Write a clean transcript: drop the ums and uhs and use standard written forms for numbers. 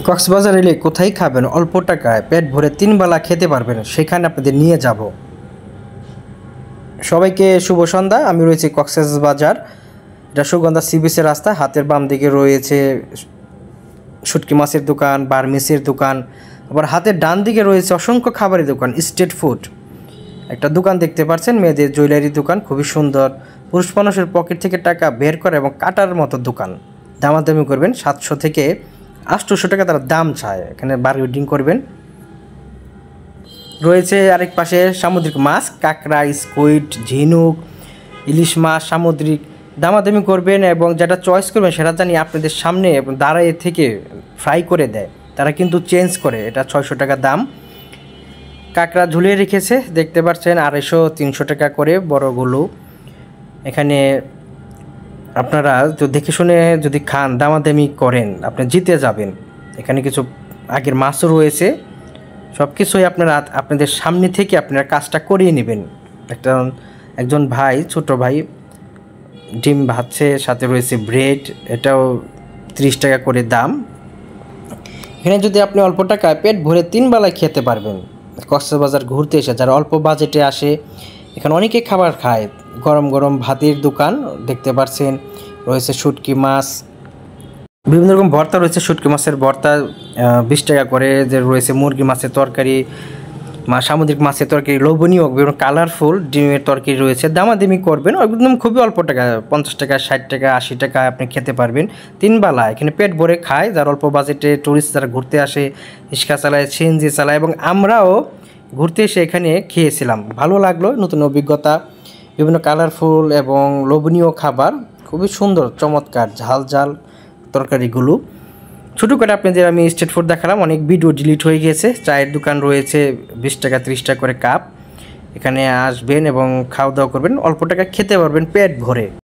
কক্সবাজার এলে কোথায় খাবেন অল্প টাকায় পেট ভরে 3 বেলা খেতে পারবেন, সেখানে আপনাদের নিয়ে যাব। সবাইকে শুভ সন্ধ্যা। আমি রয়েছি কক্সবাজার, এটা সুগন্ধা সি বিচের রাস্তা। হাতের বাম দিকে রয়েছে শুটকি মাছের দোকান, বার্মিসের দোকান, আবার হাতের ডান দিকে রয়েছে অসংখ্য খাবারের দোকান, স্ট্রিট ফুড। একটা দোকান দেখতে পাচ্ছেন, মেয়েদের জুয়েলারি দোকান, খুবই সুন্দর। পুরুষ মানুষের পকেট থেকে টাকা বের করে এবং কাটার মতো দোকান। দামাদামি করবেন, 700 থেকে 800 টাকা তারা দাম চায়, এখানে বার্গেনিং করবেন। রয়েছে আরেক পাশে সামুদ্রিক মাছ, কাঁকড়া, স্কুইড, ঝিনুক, ইলিশ মাছ, সামুদ্রিক। দামাদামি করবেন এবং যেটা চয়েস করবেন সেটা জানি আপনাদের সামনে দাঁড়ায় থেকে ফ্রাই করে দেয়, তারা কিন্তু চেঞ্জ করে। এটা 600 টাকা দাম। কাঁকড়া ঝুলিয়ে রেখেছে, দেখতে পাচ্ছেন 250-300 টাকা করে বড়গুলো। এখানে আপনারা তো দেখে শুনে যদি খান, দামাদামি করেন, আপনি জিতে যাবেন। এখানে কিছু আগের মাছও রয়েছে, সব কিছুই আপনারা আপনাদের সামনে থেকে আপনারা কাজটা করিয়ে নেবেন। একজন ভাই, ছোট ভাই ডিম ভাজছে, সাথে রয়েছে ব্রেড, এটাও 30 টাকা করে দাম। এখানে যদি আপনি অল্প টাকায় পেট ভরে 3 বেলায় খেতে পারবেন। কক্সবাজার ঘুরতে এসে যারা অল্প বাজেটে আসে, এখানে অনেকে খাবার খায়। গরম গরম ভাতের দোকান দেখতে পাচ্ছেন, রয়েছে শুটকি মাছ, বিভিন্ন রকম ভর্তা রয়েছে। শুটকি মাছের ভর্তা 20 টাকা করে। যে রয়েছে মুরগি মাছের তরকারি, সামুদ্রিক মাছের তরকারি, লোভনীয় বিভিন্ন কালারফুল ডিমের তরকারি রয়েছে। দামাদামি করবেন, একদম খুবই অল্প টাকা, 50 টাকা, 60 টাকা, 80 টাকা আপনি খেতে পারবেন 3 বেলা। এখানে পেট ভরে খায় যারা অল্প বাজেটে, টুরিস্ট যারা ঘুরতে আসে, রিক্সা চালায়, সিএনজি চালায়, এবং আমরাও ঘুরতে এসে এখানে খেয়েছিলাম, ভালো লাগলো, নতুন অভিজ্ঞতা। বিভিন্ন কালারফুল এবং লোভনীয় খাবার, খুবই সুন্দর, চমৎকার ঝাল ঝাল তরকারিগুলো। ছোটো করে আপনাদের আমি স্ট্রিট ফুড দেখালাম, অনেক ভিডিও ডিলিট হয়ে গেছে। চায়ের দোকান রয়েছে 20 টাকা 30 টাকা করে কাপ। এখানে আসবেন এবং খাওয়া দাওয়া করবেন, অল্প টাকা খেতে পারবেন পেট ভরে।